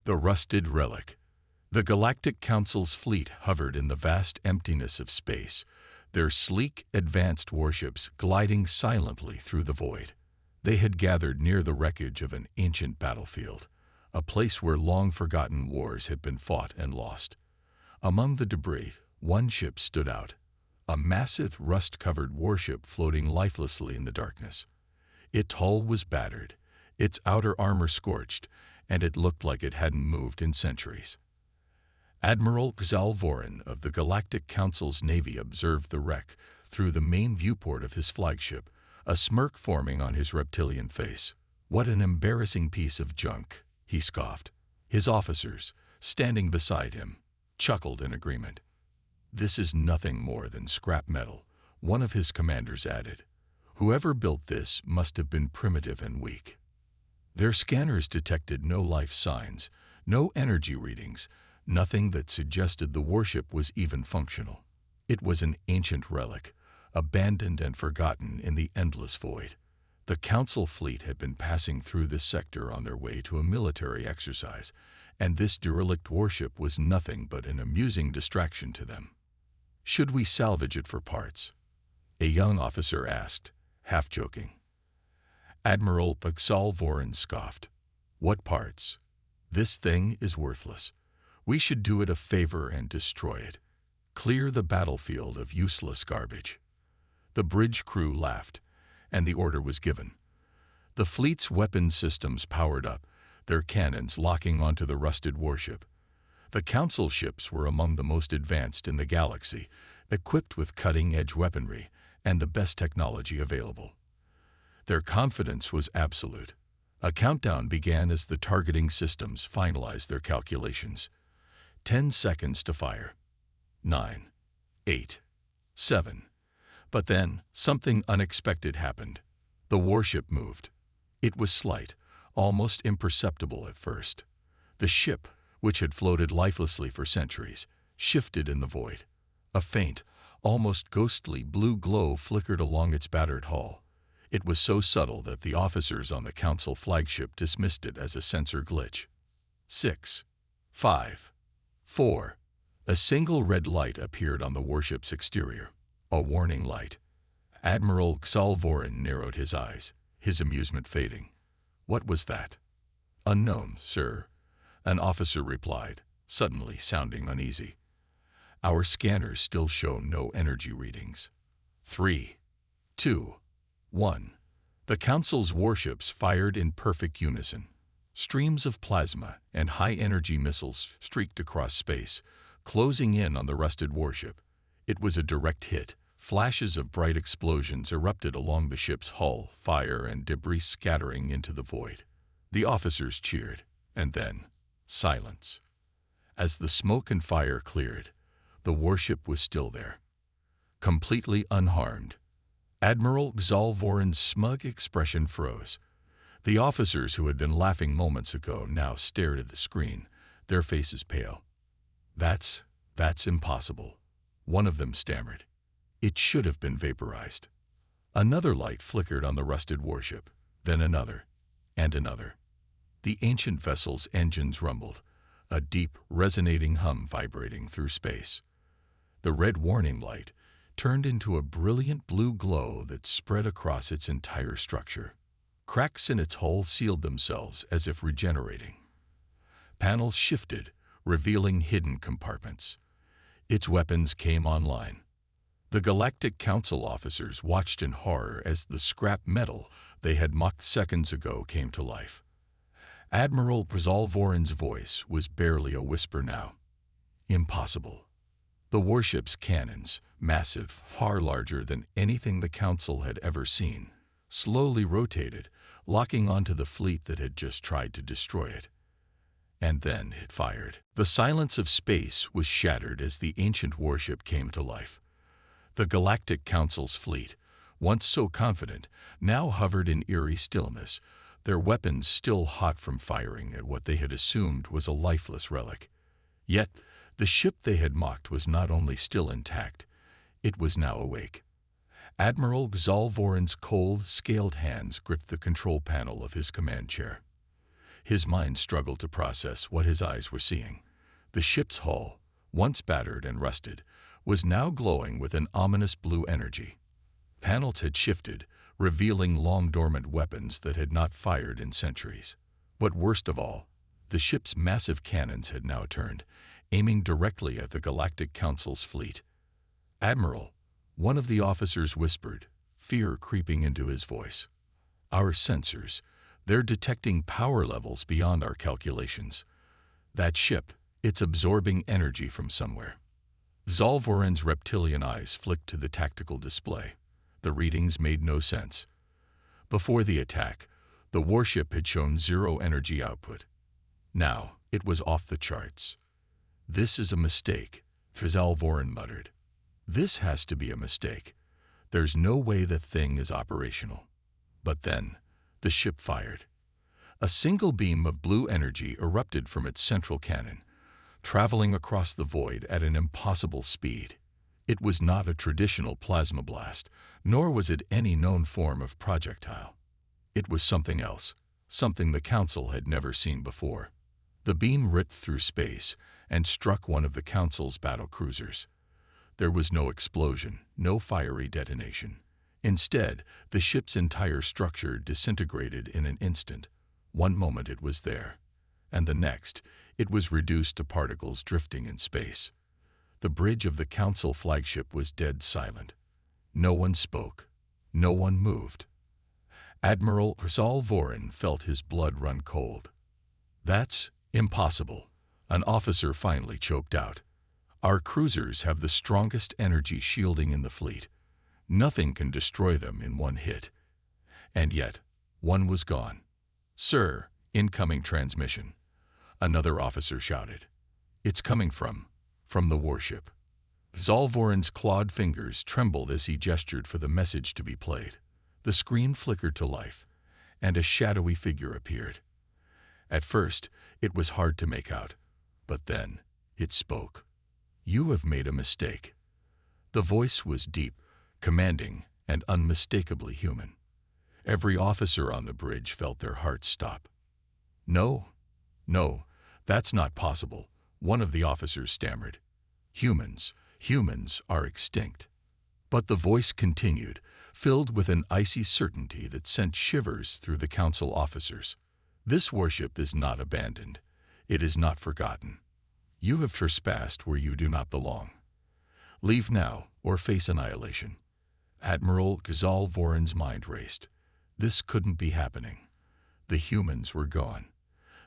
The rusted Relic. The Galactic Council's fleet hovered in the vast emptiness of space, their sleek, advanced warships gliding silently through the void. They had gathered near the wreckage of an ancient battlefield, a place where long-forgotten wars had been fought and lost. Among the debris, one ship stood out, a massive, rust-covered warship floating lifelessly in the darkness. Its hull was battered, its outer armor scorched, and it looked like it hadn't moved in centuries. Admiral Xalvorin of the Galactic Council's Navy observed the wreck through the main viewport of his flagship, a smirk forming on his reptilian face. "What an embarrassing piece of junk," he scoffed. His officers, standing beside him, chuckled in agreement. "This is nothing more than scrap metal," one of his commanders added. "Whoever built this must have been primitive and weak." Their scanners detected no life signs, no energy readings, nothing that suggested the warship was even functional. It was an ancient relic, abandoned and forgotten in the endless void. The Council fleet had been passing through this sector on their way to a military exercise, and this derelict warship was nothing but an amusing distraction to them. "Should we salvage it for parts?" a young officer asked, half joking. Admiral Xalvorin scoffed. "What parts? This thing is worthless. We should do it a favor and destroy it. Clear the battlefield of useless garbage." The bridge crew laughed, and the order was given. The fleet's weapon systems powered up, their cannons locking onto the rusted warship. The Council ships were among the most advanced in the galaxy, equipped with cutting-edge weaponry and the best technology available. Their confidence was absolute. A countdown began as the targeting systems finalized their calculations. 10 seconds to fire. 9, 8, 7. But then, something unexpected happened. The warship moved. It was slight, almost imperceptible at first. The ship, which had floated lifelessly for centuries, shifted in the void. A faint, almost ghostly blue glow flickered along its battered hull. It was so subtle that the officers on the Council flagship dismissed it as a sensor glitch. 6, 5, 4. A single red light appeared on the warship's exterior. A warning light. Admiral Xalvorin narrowed his eyes, his amusement fading. "What was that?" "Unknown, sir," an officer replied, suddenly sounding uneasy. "Our scanners still show no energy readings." 3, 2, 1. The Council's warships fired in perfect unison. Streams of plasma and high-energy missiles streaked across space, closing in on the rusted warship. It was a direct hit. Flashes of bright explosions erupted along the ship's hull, fire and debris scattering into the void. The officers cheered, and then silence. As the smoke and fire cleared, the warship was still there, completely unharmed. Admiral Xalvorin's smug expression froze. The officers who had been laughing moments ago now stared at the screen, their faces pale. That's impossible," one of them stammered. "It should have been vaporized." Another light flickered on the rusted warship, then another, and another. The ancient vessel's engines rumbled, a deep, resonating hum vibrating through space. The red warning light turned into a brilliant blue glow that spread across its entire structure. Cracks in its hull sealed themselves as if regenerating. Panels shifted, revealing hidden compartments. Its weapons came online. The Galactic Council officers watched in horror as the scrap metal they had mocked seconds ago came to life. Admiral Xalvorin's voice was barely a whisper now. "Impossible." The warship's cannons, massive, far larger than anything the Council had ever seen, slowly rotated, locking onto the fleet that had just tried to destroy it. And then it fired. The silence of space was shattered as the ancient warship came to life. The Galactic Council's fleet, once so confident, now hovered in eerie stillness, their weapons still hot from firing at what they had assumed was a lifeless relic. Yet, the ship they had mocked was not only still intact, it was now awake. Admiral Xalvorin's cold, scaled hands gripped the control panel of his command chair. His mind struggled to process what his eyes were seeing. The ship's hull, once battered and rusted, was now glowing with an ominous blue energy. Panels had shifted, revealing long-dormant weapons that had not fired in centuries. But worst of all, the ship's massive cannons had now turned, aiming directly at the Galactic Council's fleet. "Admiral," one of the officers whispered, fear creeping into his voice. "Our sensors, they're detecting power levels beyond our calculations. That ship, it's absorbing energy from somewhere." Zalvorin's reptilian eyes flicked to the tactical display. The readings made no sense. Before the attack, the warship had shown zero energy output. Now, it was off the charts. "This is a mistake," Zalvorin muttered. "This has to be a mistake. There's no way the thing is operational." But then, the ship fired. A single beam of blue energy erupted from its central cannon, traveling across the void at an impossible speed. It was not a traditional plasma blast, nor was it any known form of projectile. It was something else, something the Council had never seen before. The beam ripped through space and struck one of the Council's battle cruisers. There was no explosion, no fiery detonation. Instead, the ship's entire structure disintegrated in an instant. One moment it was there, and the next, it was reduced to particles drifting in space. The bridge of the Council flagship was dead silent. No one spoke. No one moved. Admiral Zalvorin felt his blood run cold. "That's impossible," an officer finally choked out. "Our cruisers have the strongest energy shielding in the fleet. Nothing can destroy them in one hit." And yet, one was gone. "Sir, incoming transmission," another officer shouted. "It's coming from the warship." Zalvorin's clawed fingers trembled as he gestured for the message to be played. The screen flickered to life, and a shadowy figure appeared. At first, it was hard to make out, but then it spoke. "You have made a mistake." The voice was deep, commanding, and unmistakably human. Every officer on the bridge felt their hearts stop. No, that's not possible," one of the officers stammered. Humans are extinct." But the voice continued, filled with an icy certainty that sent shivers through the Council officers. "This warship is not abandoned. It is not forgotten. You have trespassed where you do not belong. Leave now or face annihilation." Admiral Zalvorin's mind raced. This couldn't be happening. The humans were gone.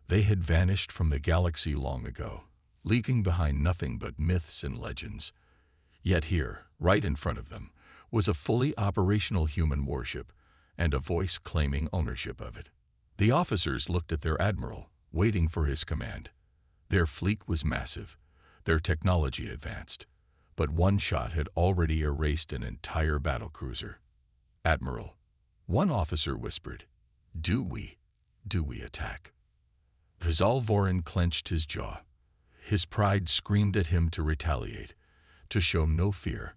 They had vanished from the galaxy long ago, leaving behind nothing but myths and legends. Yet here, right in front of them, was a fully operational human warship, and a voice claiming ownership of it. The officers looked at their admiral, waiting for his command. Their fleet was massive, their technology advanced, but one shot had already erased an entire battlecruiser. "Admiral," one officer whispered, Do we attack?" Zalvorin clenched his jaw. His pride screamed at him to retaliate, to show no fear.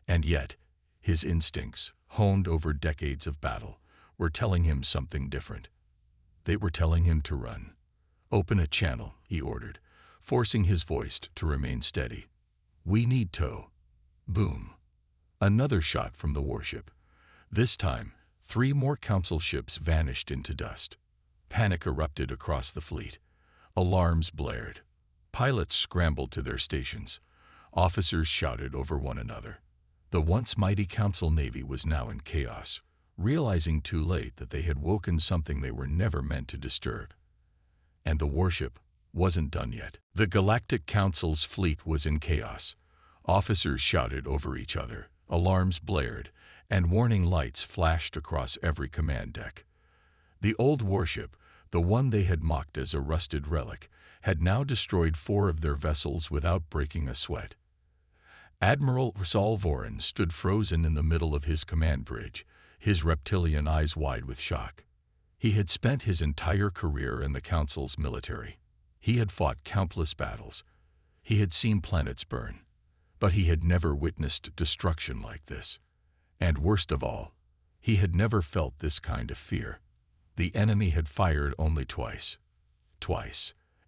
And yet, his instincts, honed over decades of battle, were telling him something different. They were telling him to run. "Open a channel," he ordered, forcing his voice to remain steady. "We need tow." Boom. Another shot from the warship. This time, 3 more Council ships vanished into dust. Panic erupted across the fleet. Alarms blared. Pilots scrambled to their stations. Officers shouted over one another. The once mighty Council Navy was now in chaos, realizing too late that they had woken something they were never meant to disturb. And the warship wasn't done yet. The Galactic Council's fleet was in chaos. Officers shouted over each other, alarms blared, and warning lights flashed across every command deck. The old warship, the one they had mocked as a rusted relic, had now destroyed 4 of their vessels without breaking a sweat. Admiral Zalvorin stood frozen in the middle of his command bridge, his reptilian eyes wide with shock. He had spent his entire career in the Council's military. He had fought countless battles. He had seen planets burn. But he had never witnessed destruction like this. And worst of all, he had never felt this kind of fear. The enemy had fired only twice.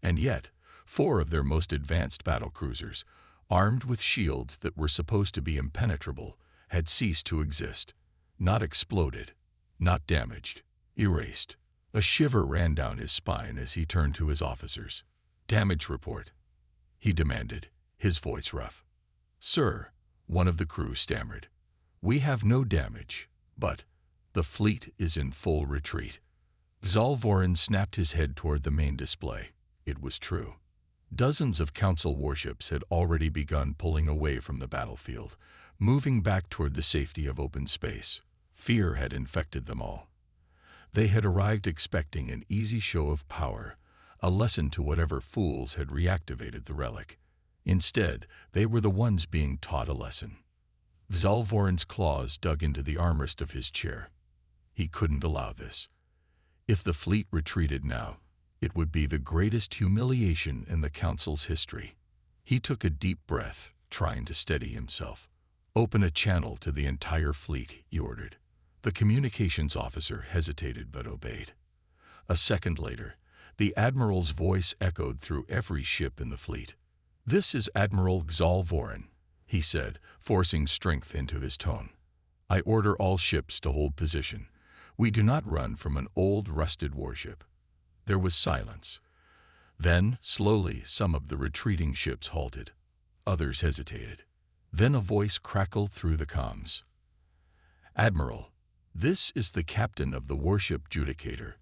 And yet, 4 of their most advanced battlecruisers, armed with shields that were supposed to be impenetrable, had ceased to exist. Not exploded, not damaged, erased. A shiver ran down his spine as he turned to his officers. "Damage report," he demanded, his voice rough. "Sir," one of the crew stammered, "we have no damage, but the fleet is in full retreat." Zalvorin snapped his head toward the main display. It was true. Dozens of Council warships had already begun pulling away from the battlefield, moving back toward the safety of open space. Fear had infected them all. They had arrived expecting an easy show of power, a lesson to whatever fools had reactivated the relic. Instead, they were the ones being taught a lesson. Zalvorin's claws dug into the armrest of his chair. He couldn't allow this. If the fleet retreated now, it would be the greatest humiliation in the Council's history. He took a deep breath, trying to steady himself. "Open a channel to the entire fleet," he ordered. The communications officer hesitated but obeyed. A second later, the Admiral's voice echoed through every ship in the fleet. "This is Admiral Zalvorin," he said, forcing strength into his tone. "I order all ships to hold position. We do not run from an old, rusted warship." There was silence. Then, slowly, some of the retreating ships halted. Others hesitated. Then a voice crackled through the comms. "Admiral, this is the captain of the warship Judicator.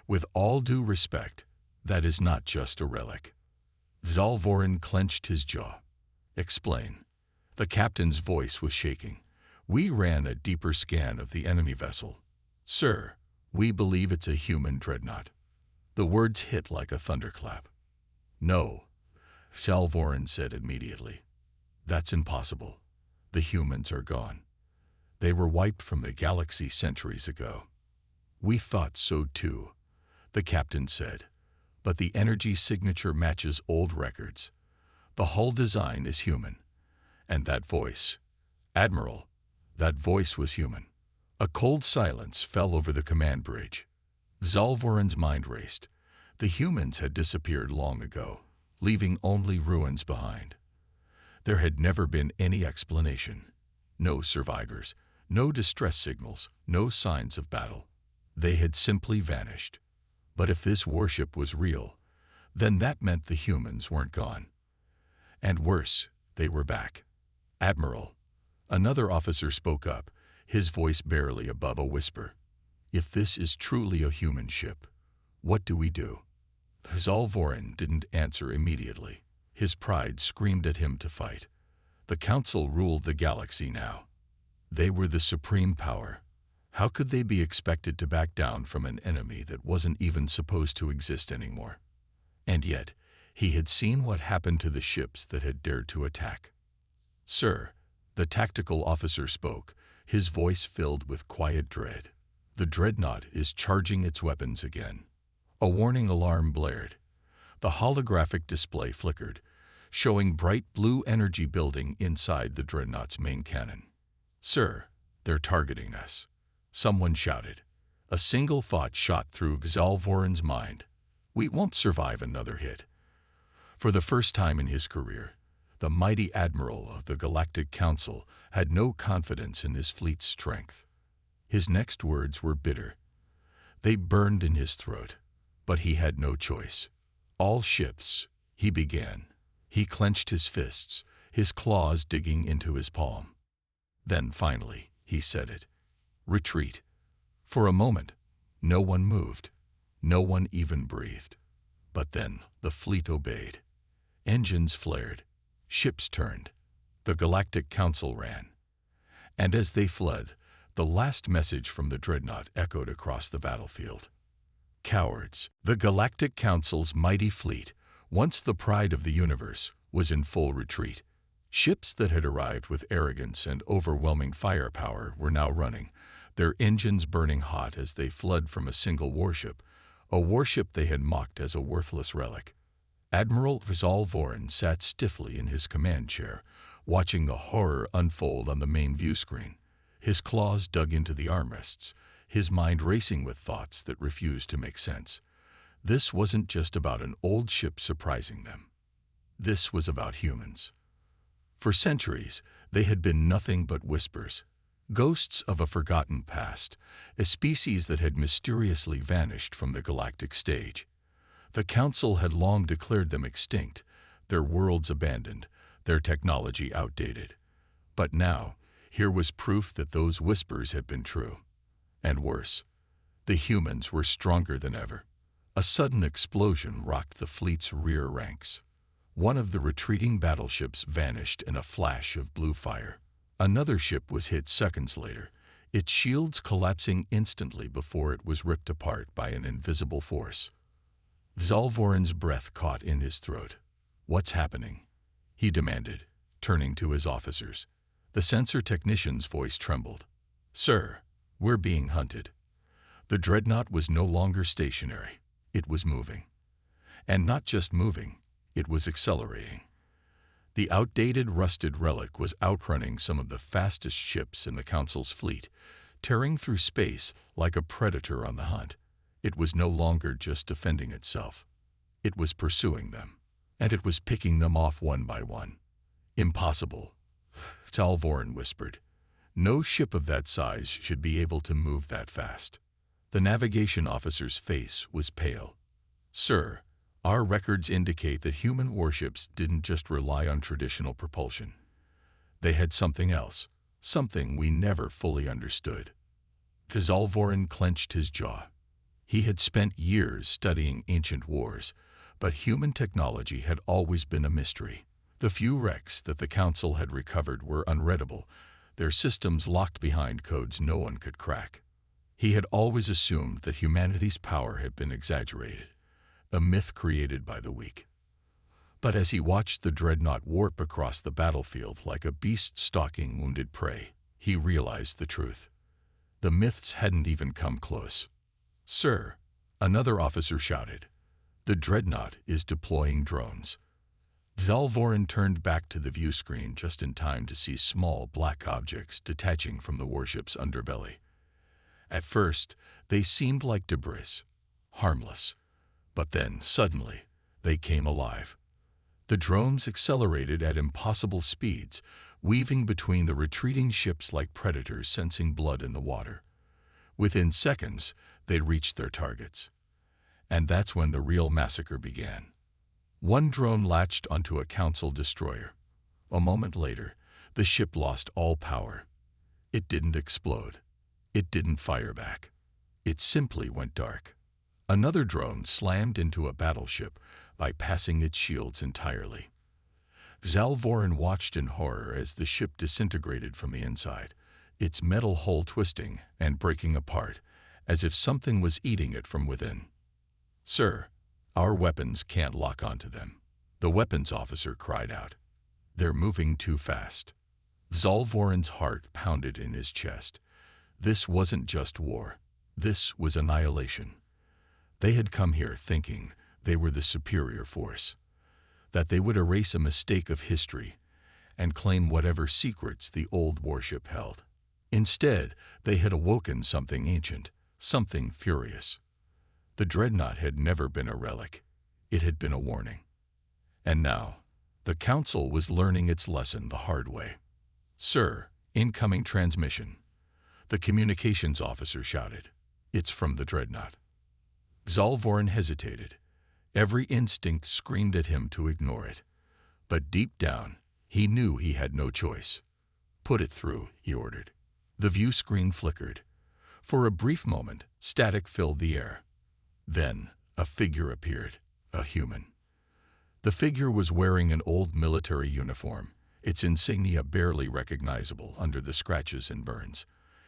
With all due respect, that is not just a relic." Zalvorin clenched his jaw. "Explain." The captain's voice was shaking. "We ran a deeper scan of the enemy vessel. Sir, we believe it's a human dreadnought." The words hit like a thunderclap. "No," Zalvorin said immediately. "That's impossible. The humans are gone. They were wiped from the galaxy centuries ago." "We thought so too," the captain said. "But the energy signature matches old records. The hull design is human. And that voice, Admiral, that voice was human." A cold silence fell over the command bridge. Zalvorin's mind raced. The humans had disappeared long ago, leaving only ruins behind. There had never been any explanation. No survivors, no distress signals, no signs of battle. They had simply vanished. But if this warship was real, then that meant the humans weren't gone. And worse, they were back. "Admiral," another officer spoke up, his voice barely above a whisper. "If this is truly a human ship, what do we do?" Zalvorin didn't answer immediately. His pride screamed at him to fight. The Council ruled the galaxy now. They were the supreme power. How could they be expected to back down from an enemy that wasn't even supposed to exist anymore? And yet, he had seen what happened to the ships that had dared to attack. "Sir," the tactical officer spoke, his voice filled with quiet dread. "The dreadnought is charging its weapons again." A warning alarm blared. The holographic display flickered, showing bright blue energy building inside the dreadnought's main cannon. "Sir, they're targeting us," someone shouted. A single thought shot through Zalvorin's mind. "We won't survive another hit." For the first time in his career, the mighty admiral of the Galactic Council had no confidence in his fleet's strength. His next words were bitter. They burned in his throat, but he had no choice. "All ships," he began. He clenched his fists, his claws digging into his palm. Then finally, he said it. "Retreat." For a moment, no one moved. No one even breathed. But then the fleet obeyed. Engines flared. Ships turned. The Galactic Council ran. And as they fled, the last message from the dreadnought echoed across the battlefield. Cowards! The Galactic Council's mighty fleet, once the pride of the universe, was in full retreat. Ships that had arrived with arrogance and overwhelming firepower were now running, their engines burning hot as they fled from a single warship, a warship they had mocked as a worthless relic. Admiral Zalvorin sat stiffly in his command chair, watching the horror unfold on the main view screen. His claws dug into the armrests, his mind racing with thoughts that refused to make sense. This wasn't just about an old ship surprising them. This was about humans. For centuries, they had been nothing but whispers, ghosts of a forgotten past, a species that had mysteriously vanished from the galactic stage. The Council had long declared them extinct, their worlds abandoned, their technology outdated. But now, here was proof that those whispers had been true. And worse, the humans were stronger than ever. A sudden explosion rocked the fleet's rear ranks. One of the retreating battleships vanished in a flash of blue fire. Another ship was hit seconds later, its shields collapsing instantly before it was ripped apart by an invisible force. Zalvorin's breath caught in his throat. "What's happening?" he demanded, turning to his officers. The sensor technician's voice trembled. "Sir, we're being hunted." The dreadnought was no longer stationary. It was moving. And not just moving, it was accelerating. The outdated, rusted Relic was outrunning some of the fastest ships in the Council's fleet, tearing through space like a predator on the hunt. It was no longer just defending itself. It was pursuing them, and it was picking them off one by one. "Impossible," Zalvorin whispered. "No ship of that size should be able to move that fast." The navigation officer's face was pale. "Sir, our records indicate that human warships didn't just rely on traditional propulsion. They had something else, something we never fully understood." Zalvorin clenched his jaw. He had spent years studying ancient wars, but human technology had always been a mystery. The few wrecks that the Council had recovered were unreadable, their systems locked behind codes no one could crack. He had always assumed that humanity's power had been exaggerated, a myth created by the weak. But as he watched the dreadnought warp across the battlefield like a beast stalking wounded prey, he realized the truth. The myths hadn't even come close. "Sir," another officer shouted, "the dreadnought is deploying drones." Zalvorin turned back to the view screen just in time to see small black objects detaching from the warship's underbelly. At first, they seemed like debris, harmless. But then, suddenly, they came alive. The drones accelerated at impossible speeds, weaving between the retreating ships like predators sensing blood in the water. Within seconds, they reached their targets. And that's when the real massacre began. One drone latched onto a Council destroyer. A moment later, the ship lost all power. It didn't explode. It didn't fire back. It simply went dark. Another drone slammed into a battleship, bypassing its shields entirely. Zalvorin watched in horror as the ship disintegrated from the inside, its metal hull twisting and breaking apart, as if something was eating it from within. "Sir, our weapons can't lock onto them," the weapons officer cried out. "They're moving too fast." Zalvorin's heart pounded in his chest. This wasn't just war. This was annihilation. They had come here thinking they were the superior force, that they would erase a mistake of history and claim whatever secrets the old warship held. Instead, they had awoken something ancient, something furious. The dreadnought had never been a relic. It had been a warning. And now, the Council was learning its lesson the hard way. "Sir, incoming transmission," the communications officer shouted. "It's from the dreadnought." Zalvorin hesitated. Every instinct screamed at him to ignore it. But deep down, he knew he had no choice. "Put it through," he ordered. The view screen flickered. For a brief moment, static filled the air. Then, a figure appeared, a human. The figure was wearing an old military uniform, its insignia barely recognizable under the scratches and burns.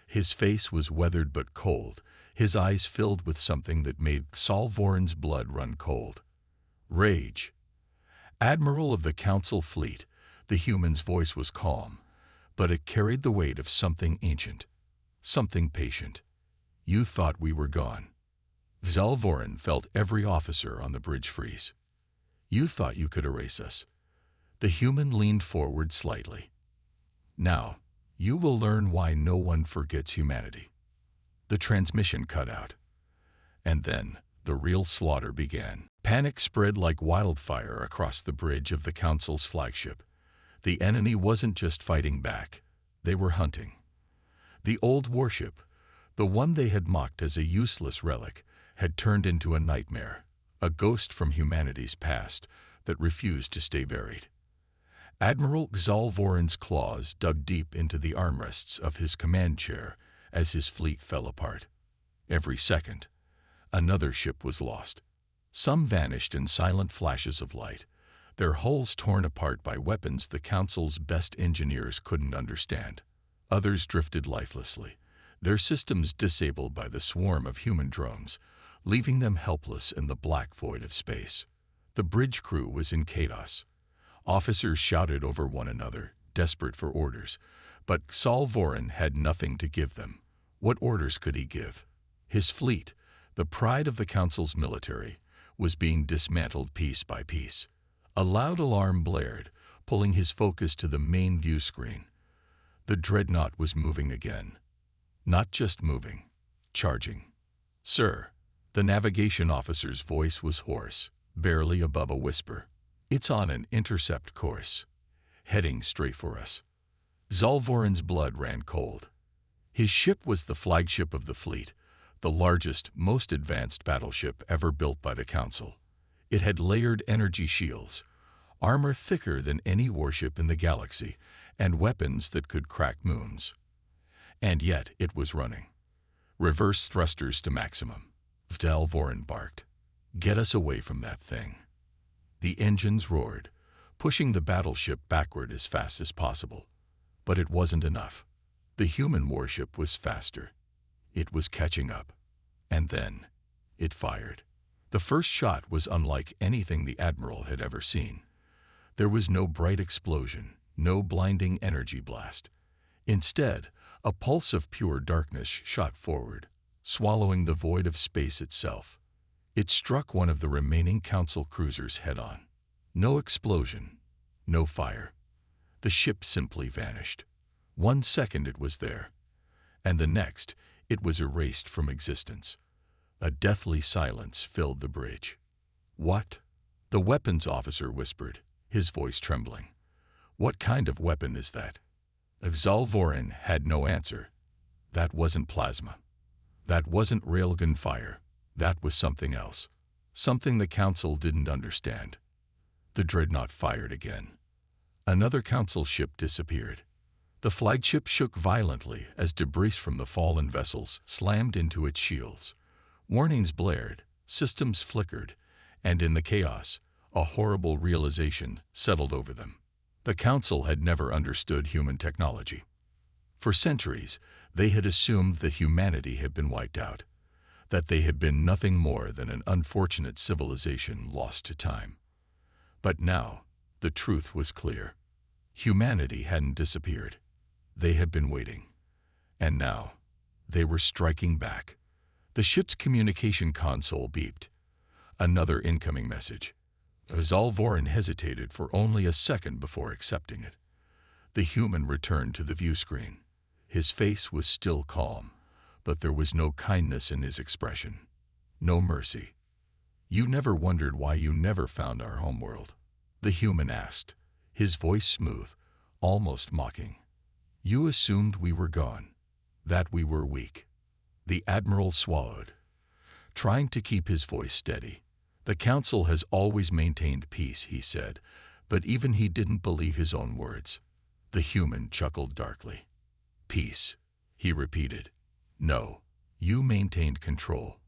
His face was weathered but cold, his eyes filled with something that made Zalvorin's blood run cold. Rage. Admiral of the Council fleet, the human's voice was calm, but it carried the weight of something ancient, something patient. "You thought we were gone." Zalvorin felt every officer on the bridge freeze. "You thought you could erase us." The human leaned forward slightly. "Now, you will learn why no one forgets humanity." The transmission cut out. And then the real slaughter began. Panic spread like wildfire across the bridge of the Council's flagship. The enemy wasn't just fighting back. They were hunting. The old warship, the one they had mocked as a useless relic, had turned into a nightmare, a ghost from humanity's past that refused to stay buried. Admiral Xalvorin's claws dug deep into the armrests of his command chair as his fleet fell apart. Every second, another ship was lost. Some vanished in silent flashes of light, their hulls torn apart by weapons the Council's best engineers couldn't understand. Others drifted lifelessly, their systems disabled by the swarm of human drones, leaving them helpless in the black void of space. The bridge crew was in chaos. Officers shouted over one another, desperate for orders, but Xalvorin had nothing to give them. What orders could he give? His fleet, the pride of the Council's military, was being dismantled piece by piece. A loud alarm blared, pulling his focus to the main view screen. The dreadnought was moving again. Not just moving, charging. "Sir," the navigation officer's voice was hoarse, barely above a whisper. "It's on an intercept course, heading straight for us." Xalvorin's blood ran cold. His ship was the flagship of the fleet, the largest, most advanced battleship ever built by the Council. It had layered energy shields, armor thicker than any warship in the galaxy, and weapons that could crack moons. And yet it was running. "Reverse thrusters to maximum," Xalvorin barked. "Get us away from that thing." The engines roared, pushing the battleship backward as fast as possible. But it wasn't enough. The human warship was faster. It was catching up. And then it fired. The first shot was unlike anything the Admiral had ever seen. There was no bright explosion, no blinding energy blast. Instead, a pulse of pure darkness shot forward, swallowing the void of space itself. It struck one of the remaining Council cruisers head-on. No explosion, no fire. The ship simply vanished. 1 second it was there, and the next it was erased from existence. A deathly silence filled the bridge. "What?" the weapons officer whispered, his voice trembling. "What kind of weapon is that?" Xalvorin had no answer. That wasn't plasma. That wasn't railgun fire. That was something else. Something the Council didn't understand. The dreadnought fired again. Another Council ship disappeared. The flagship shook violently as debris from the fallen vessels slammed into its shields. Warnings blared, systems flickered, and in the chaos, a horrible realization settled over them. The Council had never understood human technology. For centuries, they had assumed that humanity had been wiped out, that they had been nothing more than an unfortunate civilization lost to time. But now, the truth was clear. Humanity hadn't disappeared. They had been waiting. And now, they were striking back. The ship's communication console beeped. Another incoming message. Xalvorin hesitated for only a second before accepting it. The human returned to the view screen. His face was still calm, but there was no kindness in his expression. No mercy. "You never wondered why you never found our homeworld?" the human asked, his voice smooth, almost mocking. "You assumed we were gone, that we were weak." The Admiral swallowed, trying to keep his voice steady. "The Council has always maintained peace," he said, but even he didn't believe his own words. The human chuckled darkly. "Peace," he repeated. "No, you maintained control.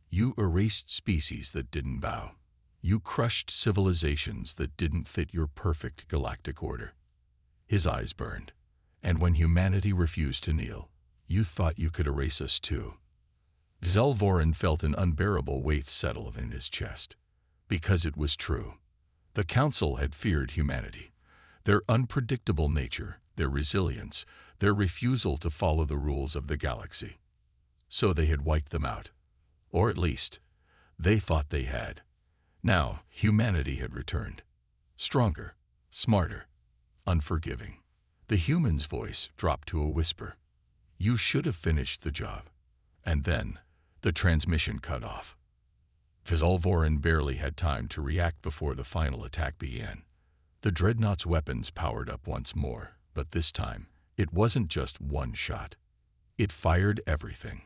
You erased species that didn't bow. You crushed civilizations that didn't fit your perfect galactic order." His eyes burned. "And when humanity refused to kneel, you thought you could erase us too." Xalvorin felt an unbearable weight settle in his chest. Because it was true. The Council had feared humanity. Their unpredictable nature, their resilience, their refusal to follow the rules of the galaxy. So they had wiped them out. Or at least, they thought they had. Now, humanity had returned. Stronger, smarter, unforgiving. The human's voice dropped to a whisper. "You should have finished the job." And then, the transmission cut off. Zalvorin barely had time to react before the final attack began. The dreadnought's weapons powered up once more, but this time, it wasn't just one shot. It fired everything.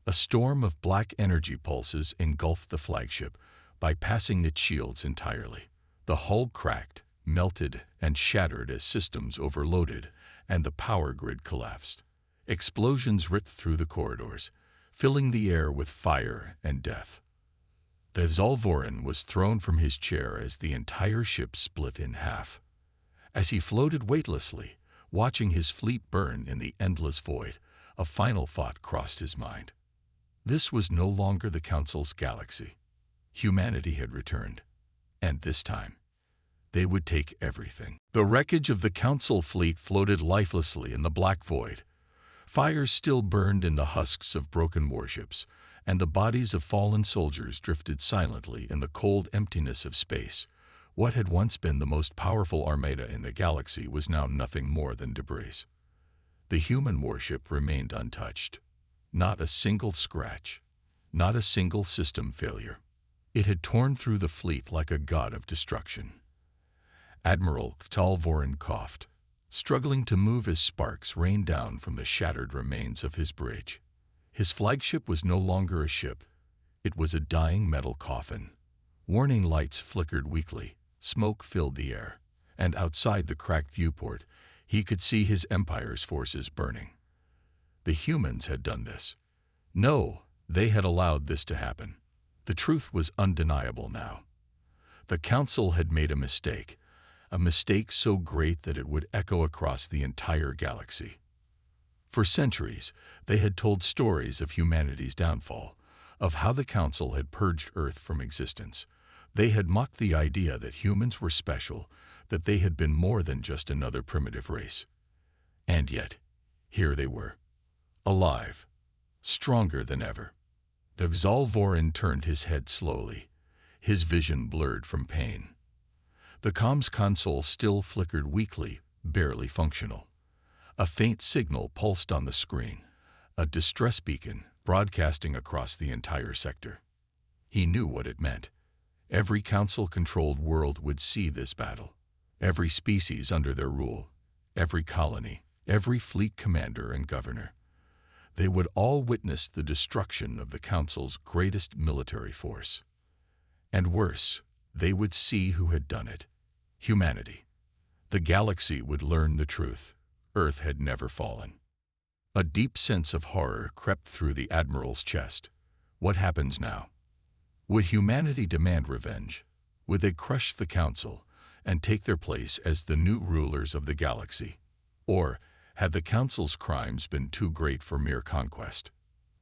A storm of black energy pulses engulfed the flagship, bypassing its shields entirely. The hull cracked, melted, and shattered as systems overloaded, and the power grid collapsed. Explosions ripped through the corridors, filling the air with fire and death. The Zalvorin was thrown from his chair as the entire ship split in half. As he floated weightlessly, watching his fleet burn in the endless void, a final thought crossed his mind. This was no longer the Council's galaxy. Humanity had returned, and this time, they would take everything. The wreckage of the Council fleet floated lifelessly in the black void. Fires still burned in the husks of broken warships, and the bodies of fallen soldiers drifted silently in the cold emptiness of space. What had once been the most powerful armada in the galaxy was now nothing more than debris. The human warship remained untouched. Not a single scratch, not a single system failure. It had torn through the fleet like a god of destruction. Admiral Zalvorin coughed, struggling to move as sparks rained down from the shattered remains of his bridge. His flagship was no longer a ship. It was a dying metal coffin. Warning lights flickered weakly, smoke filled the air, and outside the cracked viewport, he could see his empire's forces burning. The humans had done this. No, they had allowed this to happen. The truth was undeniable now. The Council had made a mistake so great that it would echo across the entire galaxy. For centuries, they had told stories of humanity's downfall, of how the Council had purged Earth from existence. They had mocked the idea that humans were special, that they had been more than just another primitive race. And yet, here they were, alive, stronger than ever. The Zalvorin turned his head slowly, his vision blurred from pain. The comms console still flickered weakly, barely functional. A faint signal pulsed on the screen, a distress beacon broadcasting across the entire sector. He knew what it meant. Every Council-controlled world would see this battle. Every species under their rule, every colony, every fleet commander and governor. They would all witness the destruction of the Council's greatest military force. And worse, they would see who had done it. Humanity. The galaxy would learn the truth. Earth had never fallen. A deep sense of horror crept through the Admiral's chest. What happens now? Would humanity demand revenge? Would they crush the Council and take their place as the new rulers of the galaxy? Or had the Council's crimes been too great for mere conquest?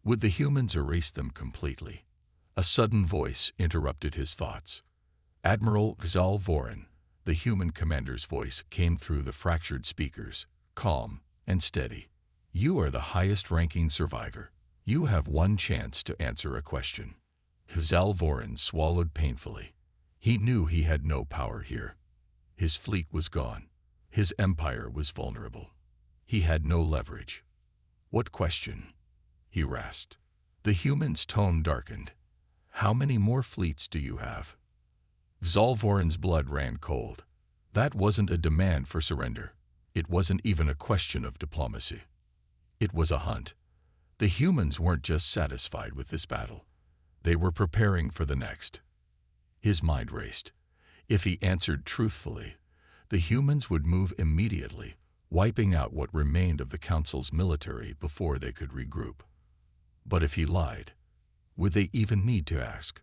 Would the humans erase them completely? A sudden voice interrupted his thoughts. Admiral Zalvorin, the human commander's voice, came through the fractured speakers, calm and steady. You are the highest-ranking survivor. You have one chance to answer a question. Zalvorin swallowed painfully. He knew he had no power here. His fleet was gone. His empire was vulnerable. He had no leverage. What question? He rasped. The human's tone darkened. How many more fleets do you have? Zalvorin's blood ran cold. That wasn't a demand for surrender. It wasn't even a question of diplomacy. It was a hunt. The humans weren't just satisfied with this battle. They were preparing for the next. His mind raced. If he answered truthfully, the humans would move immediately, wiping out what remained of the Council's military before they could regroup. But if he lied, would they even need to ask?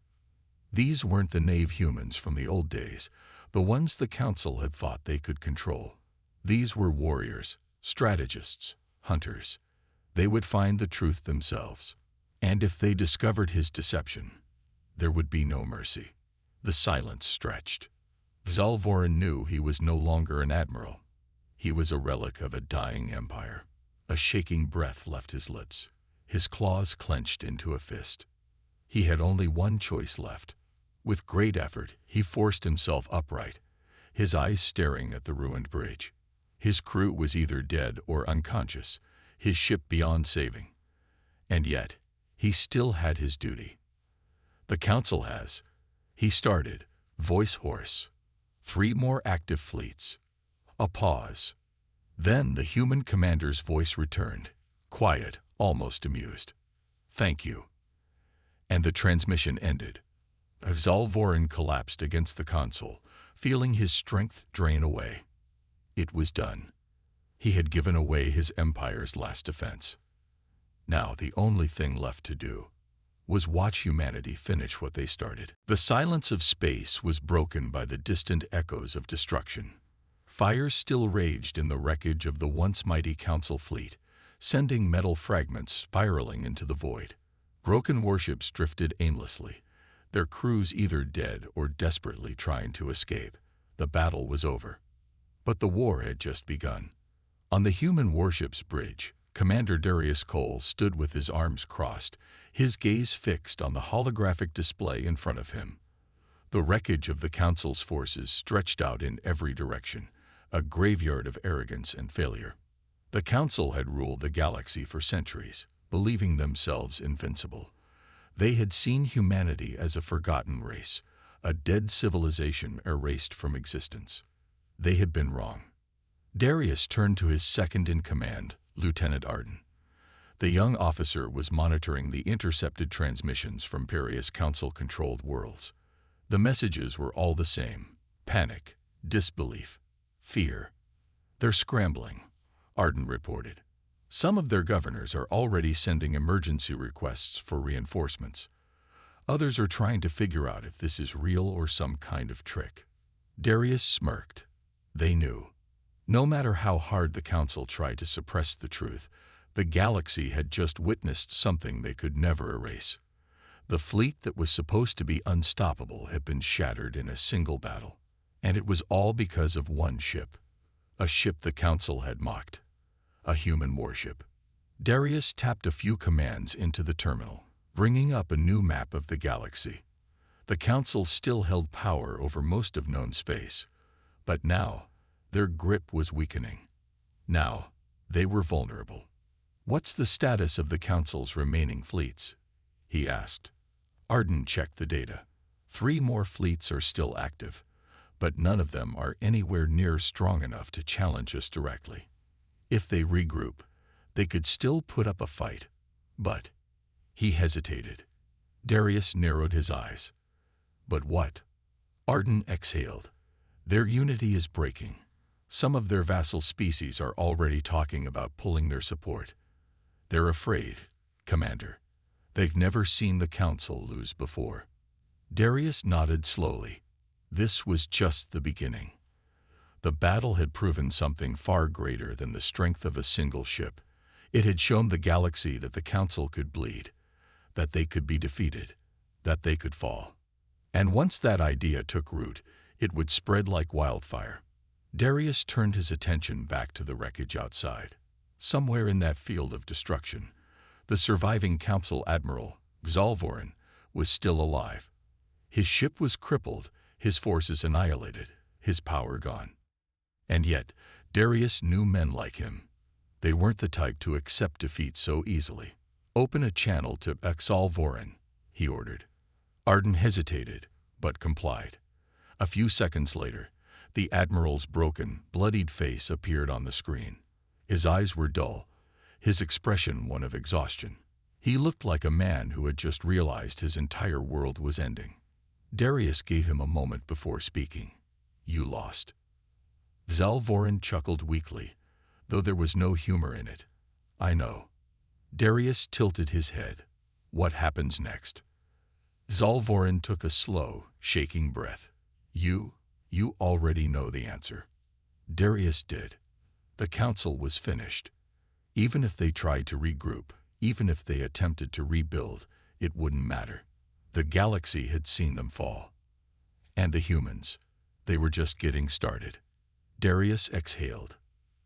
These weren't the naive humans from the old days, the ones the Council had thought they could control. These were warriors, strategists, hunters. They would find the truth themselves. And if they discovered his deception, there would be no mercy. The silence stretched. Zalvorin knew he was no longer an admiral. He was a relic of a dying empire. A shaking breath left his lips. His claws clenched into a fist. He had only one choice left. With great effort, he forced himself upright, his eyes staring at the ruined bridge. His crew was either dead or unconscious, his ship beyond saving. And yet, He still had his duty. "The Council has," he started, voice hoarse. "3 more active fleets." A pause. Then the human commander's voice returned, quiet, almost amused. "Thank you." And the transmission ended. Zalvorin collapsed against the console, feeling his strength drain away. It was done. He had given away his empire's last defense. Now the only thing left to do was watch humanity finish what they started. The silence of space was broken by the distant echoes of destruction. Fires still raged in the wreckage of the once mighty Council fleet, sending metal fragments spiraling into the void. Broken warships drifted aimlessly, their crews either dead or desperately trying to escape. The battle was over. But the war had just begun. On the human warship's bridge, Commander Darius Cole stood with his arms crossed, his gaze fixed on the holographic display in front of him. The wreckage of the Council's forces stretched out in every direction, a graveyard of arrogance and failure. The Council had ruled the galaxy for centuries, believing themselves invincible. They had seen humanity as a forgotten race, a dead civilization erased from existence. They had been wrong. Darius turned to his second-in-command, Lieutenant Arden. The young officer was monitoring the intercepted transmissions from various Council-controlled worlds. The messages were all the same: panic, disbelief, fear. "They're scrambling," Arden reported. "Some of their governors are already sending emergency requests for reinforcements. Others are trying to figure out if this is real or some kind of trick." Darius smirked. They knew. No matter how hard the Council tried to suppress the truth, the galaxy had just witnessed something they could never erase. The fleet that was supposed to be unstoppable had been shattered in a single battle. And it was all because of one ship. A ship the Council had mocked. A human warship. Darius tapped a few commands into the terminal, bringing up a new map of the galaxy. The Council still held power over most of known space, but now their grip was weakening. Now they were vulnerable. "What's the status of the Council's remaining fleets?" he asked. Arden checked the data. 3 more fleets are still active, but none of them are anywhere near strong enough to challenge us directly. If they regroup, they could still put up a fight. But he hesitated. Darius narrowed his eyes. "But what?" Arden exhaled. "Their unity is breaking. Some of their vassal species are already talking about pulling their support. They're afraid, Commander. They've never seen the Council lose before." Darius nodded slowly. This was just the beginning. The battle had proven something far greater than the strength of a single ship. It had shown the galaxy that the Council could bleed, that they could be defeated, that they could fall. And once that idea took root, it would spread like wildfire. Darius turned his attention back to the wreckage outside. Somewhere in that field of destruction, the surviving Council Admiral, Zalvorin, was still alive. His ship was crippled, his forces annihilated, his power gone. And yet, Darius knew men like him. They weren't the type to accept defeat so easily. "Open a channel to Zalvorin," he ordered. Arden hesitated, but complied. A few seconds later, the Admiral's broken, bloodied face appeared on the screen. His eyes were dull, his expression one of exhaustion. He looked like a man who had just realized his entire world was ending. Darius gave him a moment before speaking. "You lost." Zalvorin chuckled weakly, though there was no humor in it. "I know." Darius tilted his head. "What happens next?" Zalvorin took a slow, shaking breath. You already know the answer." Darius did. The Council was finished. Even if they tried to regroup, even if they attempted to rebuild, it wouldn't matter. The galaxy had seen them fall. And the humans, they were just getting started. Darius exhaled.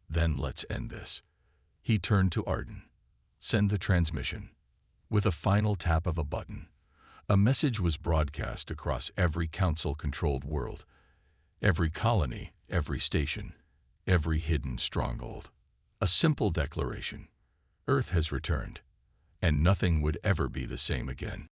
"Then let's end this." He turned to Arden. "Send the transmission." With a final tap of a button, a message was broadcast across every Council-controlled world, every colony, every station, every hidden stronghold. A simple declaration: Earth has returned. and nothing would ever be the same again.